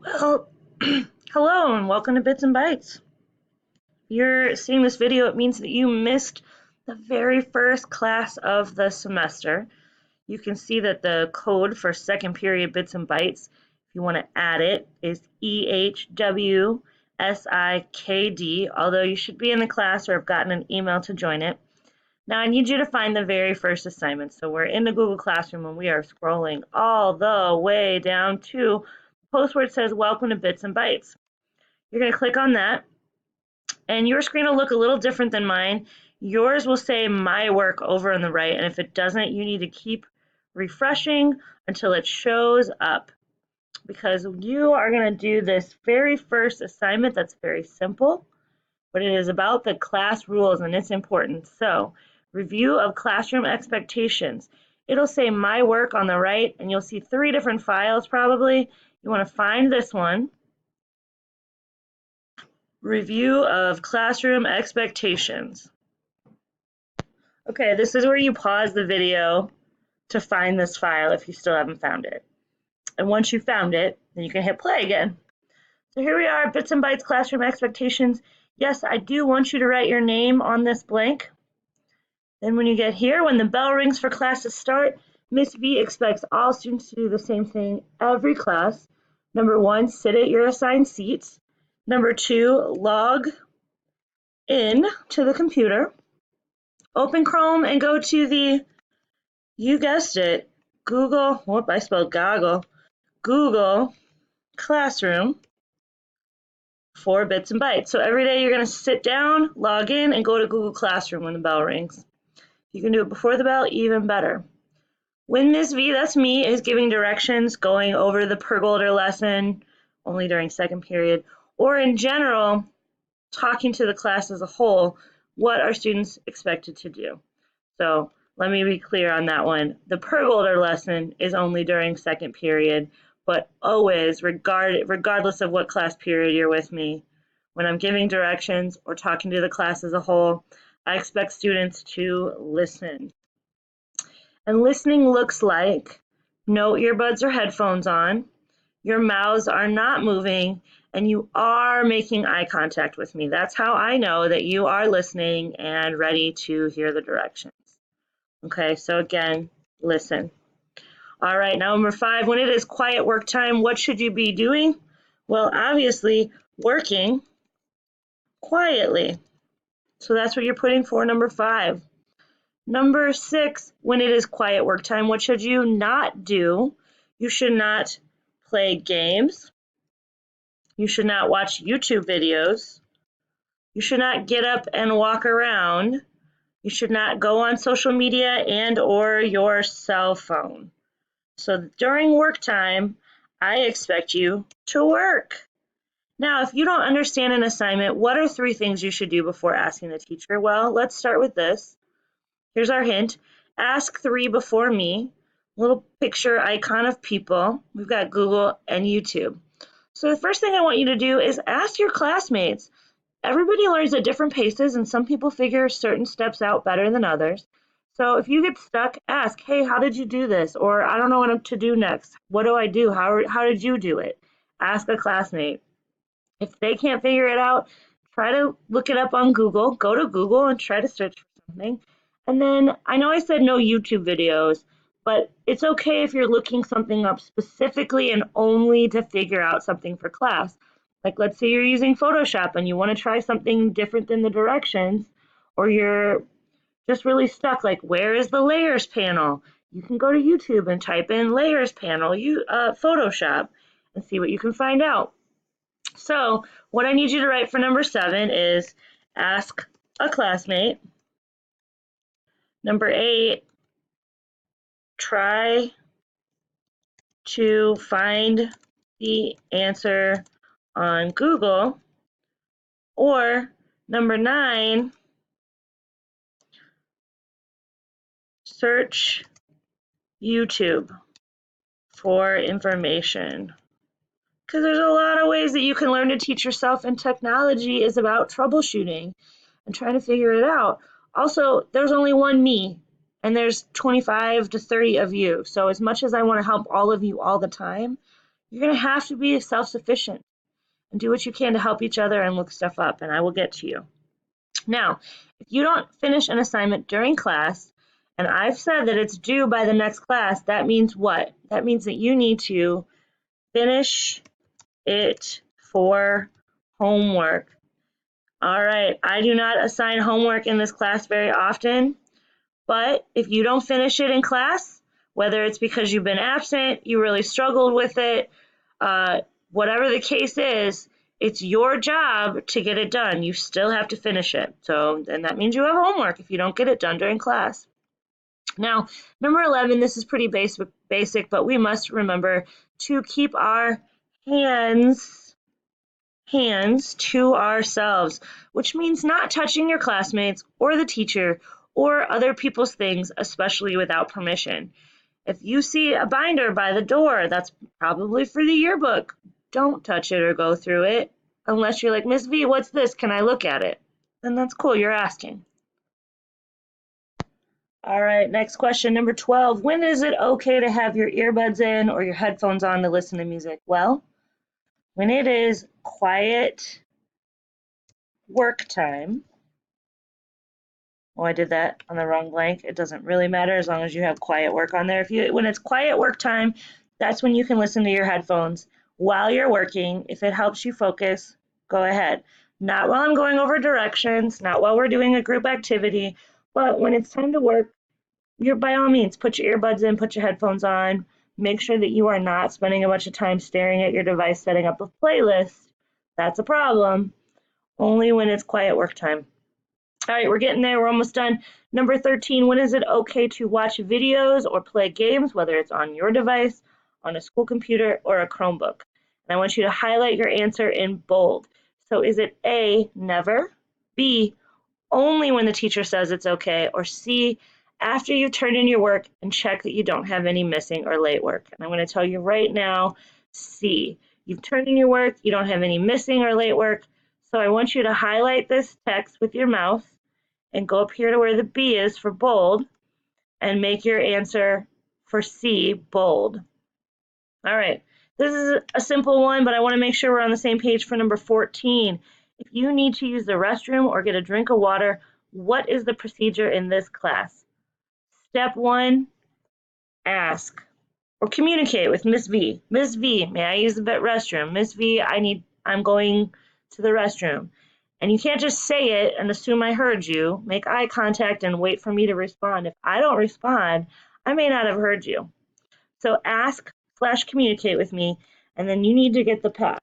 Well, hello and welcome to Bits and Bytes. If you're seeing this video, it means that you missed the very first class of the semester. You can see that the code for second period Bits and Bytes, if you want to add it, is EHWSIKD, although you should be in the class or have gotten an email to join it. Now I need you to find the very first assignment. So we're in the Google Classroom and we are scrolling all the way down to the post where it says Welcome to Bits and Bytes. You're going to click on that and your screen will look a little different than mine. Yours will say My Work over on the right, and if it doesn't, you need to keep refreshing until it shows up, because you are going to do this very first assignment that's very simple, but it is about the class rules and it's important. So, review of classroom expectations. It'll say My Work on the right, and you'll see 3 different files probably. You want to find this one. Review of classroom expectations. Okay, this is where you pause the video to find this file if you still haven't found it. And once you found it, then you can hit play again. So here we are, Bits and Bytes Classroom Expectations. Yes, I do want you to write your name on this blank. Then when you get here, when the bell rings for class to start, Miss V expects all students to do the same thing every class. Number 1, sit at your assigned seats. Number 2, log in to the computer. Open Chrome and go to the, you guessed it, Google Classroom for Bits and Bytes. So every day you're going to sit down, log in, and go to Google Classroom when the bell rings. You can do it before the bell, even better. When Ms. V, that's me, is giving directions, going over the pergolator lesson, only during second period, or in general, talking to the class as a whole, what are students expected to do? So let me be clear on that one. The pergolator lesson is only during second period, but always, regardless of what class period you're with me, when I'm giving directions or talking to the class as a whole, I expect students to listen. And listening looks like no earbuds or headphones on, your mouths are not moving, and you are making eye contact with me. That's how I know that you are listening and ready to hear the directions. Okay, so again, listen. All right, now number 5, when it is quiet work time, what should you be doing? Well, obviously, working quietly. So that's what you're putting for number 5. Number 6, when it is quiet work time, what should you not do? You should not play games. You should not watch YouTube videos. You should not get up and walk around. You should not go on social media and or your cell phone. So during work time, I expect you to work. Now, if you don't understand an assignment, what are 3 things you should do before asking the teacher? Well, let's start with this. Here's our hint. Ask 3 before me. Little picture icon of people. We've got Google and YouTube. So the first thing I want you to do is ask your classmates. Everybody learns at different paces, and some people figure certain steps out better than others. So if you get stuck, ask, hey, how did you do this? Or I don't know what to do next. What do I do? How did you do it? Ask a classmate. If they can't figure it out, try to look it up on Google. Go to Google and try to search for something. And then I know I said no YouTube videos, but it's okay if you're looking something up specifically and only to figure out something for class. Like let's say you're using Photoshop and you want to try something different than the directions, or you're just really stuck, like where is the layers panel? You can go to YouTube and type in layers panel, Photoshop, and see what you can find out. So what I need you to write for number 7 is ask a classmate. Number 8, try to find the answer on Google. Or number 9, search YouTube for information. Because there's a lot of ways that you can learn to teach yourself, and technology is about troubleshooting and trying to figure it out. Also, there's only one me, and there's 25 to 30 of you. So as much as I want to help all of you all the time, You're going to have to be self-sufficient and do what you can to help each other and look stuff up, and I will get to you. Now, if you don't finish an assignment during class, and I've said that it's due by the next class, that means what? That means that you need to finish it for homework. All right, I do not assign homework in this class very often, but if you don't finish it in class, whether it's because you've been absent, you really struggled with it, uh, whatever the case is, it's your job to get it done. You still have to finish it. So then that means you have homework if you don't get it done during class. Now, number 11, this is pretty basic, but we must remember to keep our hands to ourselves, which means not touching your classmates or the teacher or other people's things, especially without permission. If you see a binder by the door, that's probably for the yearbook. Don't touch it or go through it unless you're like, Miss V, what's this? Can I look at it? Then that's cool, you're asking. All right, next question, number 12. When is it okay to have your earbuds in or your headphones on to listen to music? Well, when it is quiet work time. Oh, I did that on the wrong blank. It doesn't really matter as long as you have quiet work on there. When it's quiet work time, that's when you can listen to your headphones while you're working. If it helps you focus, go ahead. Not while I'm going over directions, not while we're doing a group activity, but when it's time to work, you're by all means put your earbuds in, put your headphones on. Make sure that you are not spending a bunch of time staring at your device setting up a playlist. That's a problem. Only when it's quiet work time. All right, we're getting there. We're almost done. Number 13, when is it okay to watch videos or play games, whether it's on your device, on a school computer, or a Chromebook? And I want you to highlight your answer in bold. So is it A, never, B, only when the teacher says it's okay, or C, after you've turned in your work and check that you don't have any missing or late work? And I'm going to tell you right now, C. You've turned in your work, you don't have any missing or late work, so I want you to highlight this text with your mouse and go up here to where the B is for bold and make your answer for C bold. All right, this is a simple one, but I want to make sure we're on the same page for number 14. If you need to use the restroom or get a drink of water, what is the procedure in this class? Step 1, ask or communicate with Miss V. Miss V, may I use the restroom? Miss V, I'm going to the restroom. And you can't just say it and assume I heard you. Make eye contact and wait for me to respond. If I don't respond, I may not have heard you. So ask/communicate with me, and then you need to get the pass.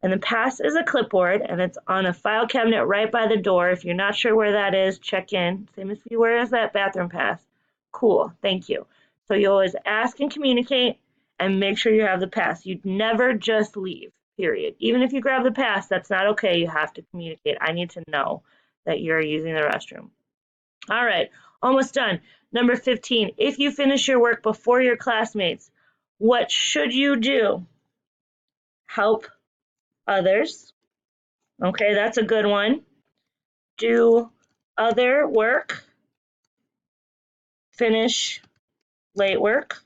And the pass is a clipboard, and it's on a file cabinet right by the door. If you're not sure where that is, check in. Say, Miss V, where is that bathroom pass? Cool, thank you. So you always ask and communicate and make sure you have the pass. You'd never just leave, period. Even if you grab the pass, that's not okay. You have to communicate. I need to know that you're using the restroom. All right, almost done. Number 15, if you finish your work before your classmates, what should you do? Help others. Okay, that's a good one. Do other work. Finish late work.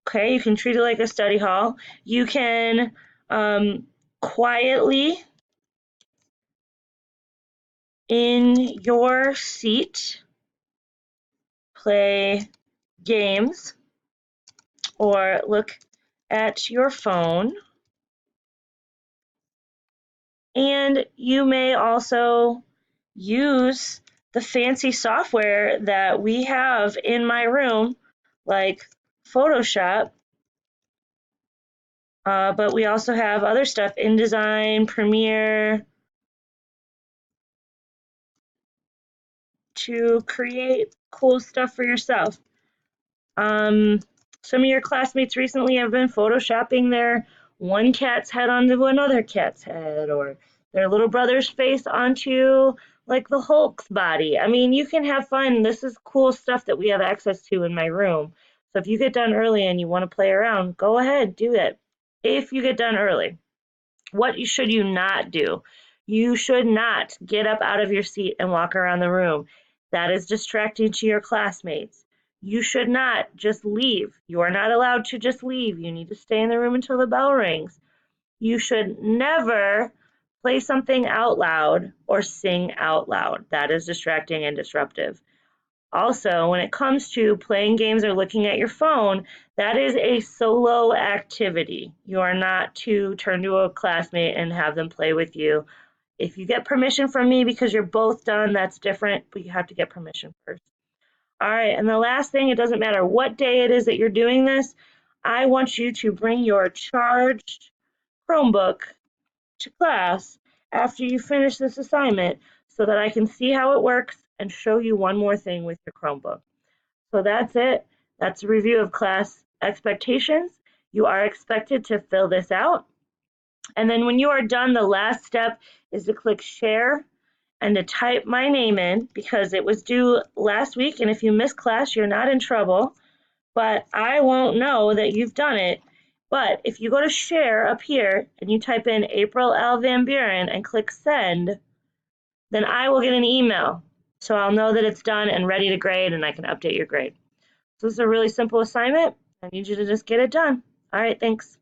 Okay, you can treat it like a study hall. You can quietly in your seat play games or look at your phone. And you may also use the fancy software that we have in my room, like Photoshop, but we also have other stuff, InDesign, Premiere, to create cool stuff for yourself. Some of your classmates recently have been photoshopping their one cat's head onto another cat's head, or their little brother's face onto like the Hulk's body. I mean, you can have fun. This is cool stuff that we have access to in my room. So if you get done early and you want to play around, go ahead, do it. If you get done early. What should you not do? You should not get up out of your seat and walk around the room. That is distracting to your classmates. You should not just leave. You are not allowed to just leave. You need to stay in the room until the bell rings. You should never play something out loud or sing out loud. That is distracting and disruptive. Also, when it comes to playing games or looking at your phone, that is a solo activity. You are not to turn to a classmate and have them play with you. If you get permission from me because you're both done, that's different, but you have to get permission first. All right, and the last thing, it doesn't matter what day it is that you're doing this, I want you to bring your charged Chromebook to class after you finish this assignment so that I can see how it works and show you one more thing with your Chromebook. So that's it. That's a review of class expectations. You are expected to fill this out. And then when you are done, the last step is to click share and to type my name in because it was due last week. And if you miss class, you're not in trouble, but I won't know that you've done it. But if you go to share up here and you type in April L. Van Buren and click send, then I will get an email. So I'll know that it's done and ready to grade and I can update your grade. So this is a really simple assignment. I need you to just get it done. All right, thanks.